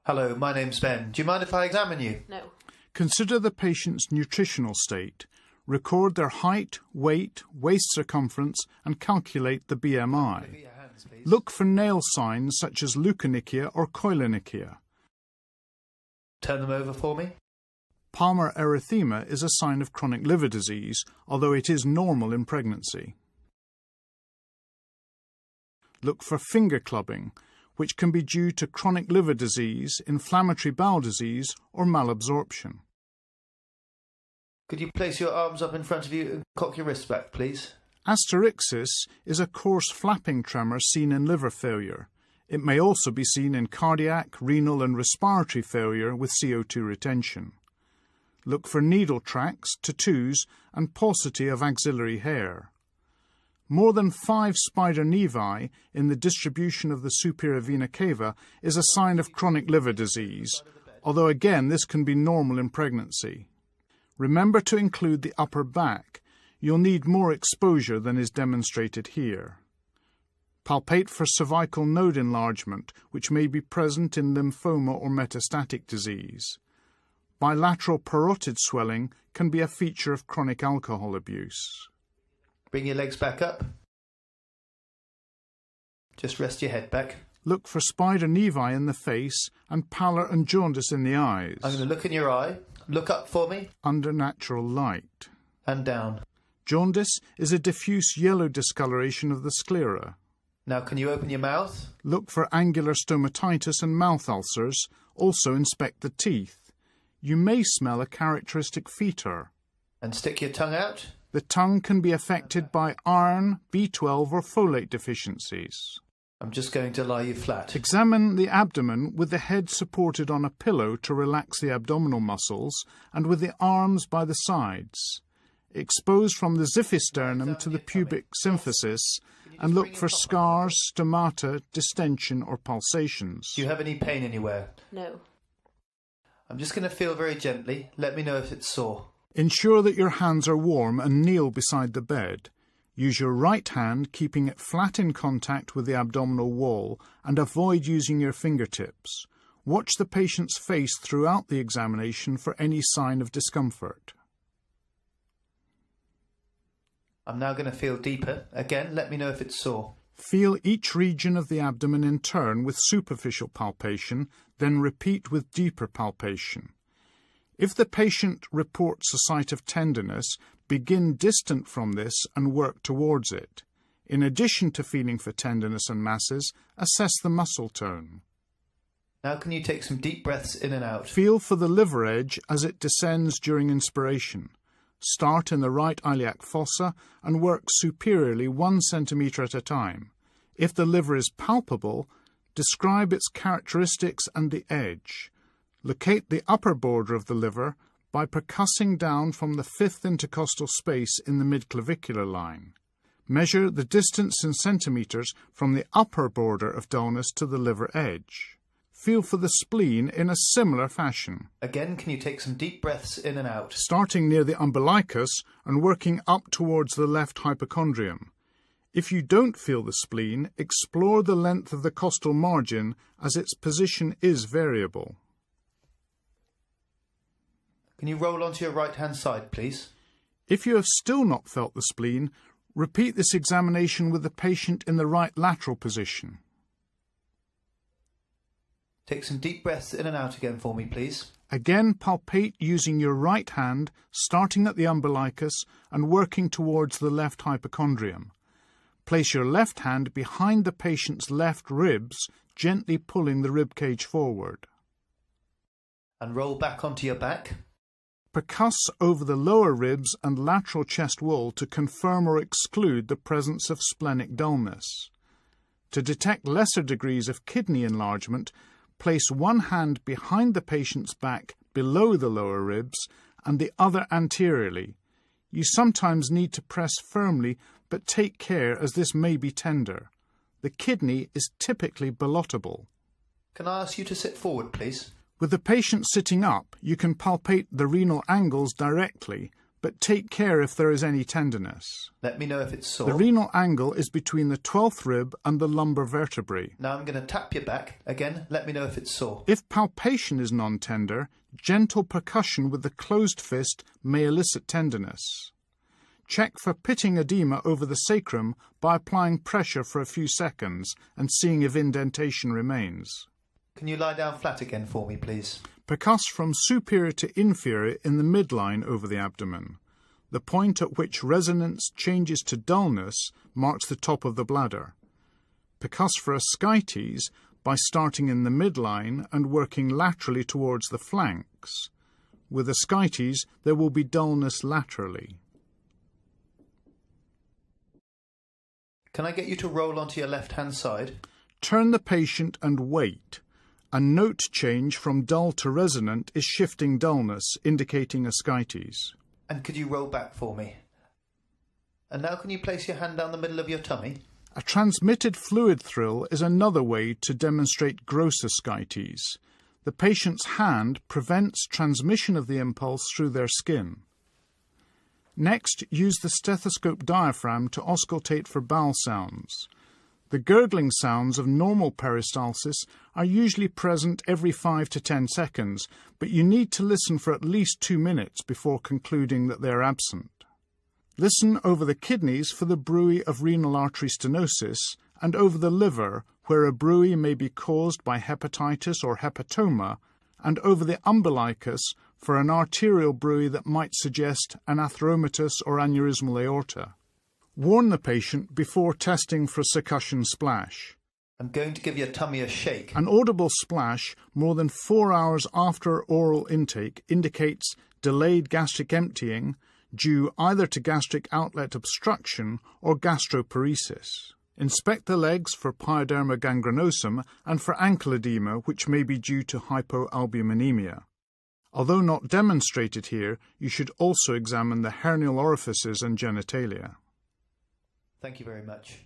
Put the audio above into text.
Hello, my name's Ben. Do you mind if I examine you? No. Consider the patient's nutritional state. Record their height, weight, waist circumference and calculate the BMI. Look for nail signs such as leukonychia or koilonychia. Turn them over for me. Palmar erythema is a sign of chronic liver disease, although it is normal in pregnancy. Look for finger clubbing, which can be due to chronic liver disease, inflammatory bowel disease or malabsorption. Could you place your arms up in front of you and cock your wrists back, please? Asterixis is a coarse flapping tremor seen in liver failure. It may also be seen in cardiac, renal and respiratory failure with CO2 retention. Look for needle tracks, tattoos and paucity of axillary hair. More than 5 spider nevi in the distribution of the superior vena cava is a sign of chronic liver disease, although again this can be normal in pregnancy. Remember to include the upper back. You'll need more exposure than is demonstrated here. Palpate for cervical node enlargement, which may be present in lymphoma or metastatic disease. Bilateral parotid swelling can be a feature of chronic alcohol abuse. Bring your legs back up. Just rest your head back. Look for spider nevi in the face and pallor and jaundice in the eyes. I'm going to look in your eye. Look up for me. Under natural light. And down. Jaundice is a diffuse yellow discoloration of the sclera. Now can you open your mouth? Look for angular stomatitis and mouth ulcers. Also inspect the teeth. You may smell a characteristic fetor. And stick your tongue out. The tongue can be affected by iron, B12 or folate deficiencies. I'm just going to lie you flat. Examine the abdomen with the head supported on a pillow to relax the abdominal muscles and with the arms by the sides. Expose from the xiphisternum to the pubic symphysis and look for scars, stomata, distension or pulsations. Do you have any pain anywhere? No. I'm just going to feel very gently. Let me know if it's sore. Ensure that your hands are warm and kneel beside the bed. Use your right hand, keeping it flat in contact with the abdominal wall, and avoid using your fingertips. Watch the patient's face throughout the examination for any sign of discomfort. I'm now going to feel deeper. Again, let me know if it's sore. Feel each region of the abdomen in turn with superficial palpation, then repeat with deeper palpation. If the patient reports a site of tenderness, begin distant from this and work towards it. In addition to feeling for tenderness and masses, assess the muscle tone. Now can you take some deep breaths in and out? Feel for the liver edge as it descends during inspiration. Start in the right iliac fossa and work superiorly 1 centimetre at a time. If the liver is palpable, describe its characteristics and the edge. Locate the upper border of the liver by percussing down from the 5th intercostal space in the midclavicular line. Measure the distance in centimetres from the upper border of dullness to the liver edge. Feel for the spleen in a similar fashion. Again, can you take some deep breaths in and out? Starting near the umbilicus and working up towards the left hypochondrium. If you don't feel the spleen, explore the length of the costal margin as its position is variable. Can you roll onto your right-hand side, please? If you have still not felt the spleen, repeat this examination with the patient in the right lateral position. Take some deep breaths in and out again for me, please. Again, palpate using your right hand, starting at the umbilicus and working towards the left hypochondrium. Place your left hand behind the patient's left ribs, gently pulling the rib cage forward. And roll back onto your back. Percuss over the lower ribs and lateral chest wall to confirm or exclude the presence of splenic dullness. To detect lesser degrees of kidney enlargement, place one hand behind the patient's back below the lower ribs and the other anteriorly. You sometimes need to press firmly, but take care as this may be tender. The kidney is typically ballotable. Can I ask you to sit forward, please? With the patient sitting up, you can palpate the renal angles directly, but take care if there is any tenderness. Let me know if it's sore. The renal angle is between the 12th rib and the lumbar vertebrae. Now I'm going to tap your back. Again, let me know if it's sore. If palpation is non-tender, gentle percussion with the closed fist may elicit tenderness. Check for pitting edema over the sacrum by applying pressure for a few seconds and seeing if indentation remains. Can you lie down flat again for me, please? Percuss from superior to inferior in the midline over the abdomen. The point at which resonance changes to dullness marks the top of the bladder. Percuss for ascites by starting in the midline and working laterally towards the flanks. With ascites, there will be dullness laterally. Can I get you to roll onto your left-hand side? Turn the patient and wait. A note change from dull to resonant is shifting dullness, indicating ascites. And could you roll back for me? And now can you place your hand down the middle of your tummy? A transmitted fluid thrill is another way to demonstrate gross ascites. The patient's hand prevents transmission of the impulse through their skin. Next, use the stethoscope diaphragm to auscultate for bowel sounds. The gurgling sounds of normal peristalsis are usually present every 5 to 10 seconds, but you need to listen for at least 2 minutes before concluding that they are absent. Listen over the kidneys for the bruit of renal artery stenosis and over the liver, where a bruit may be caused by hepatitis or hepatoma, and over the umbilicus for an arterial bruit that might suggest an atheromatous or aneurysmal aorta. Warn the patient before testing for succussion splash. I'm going to give your tummy a shake. An audible splash more than 4 hours after oral intake indicates delayed gastric emptying due either to gastric outlet obstruction or gastroparesis. Inspect the legs for pyoderma gangrenosum and for ankle edema, which may be due to hypoalbuminemia. Although not demonstrated here, you should also examine the hernial orifices and genitalia. Thank you very much.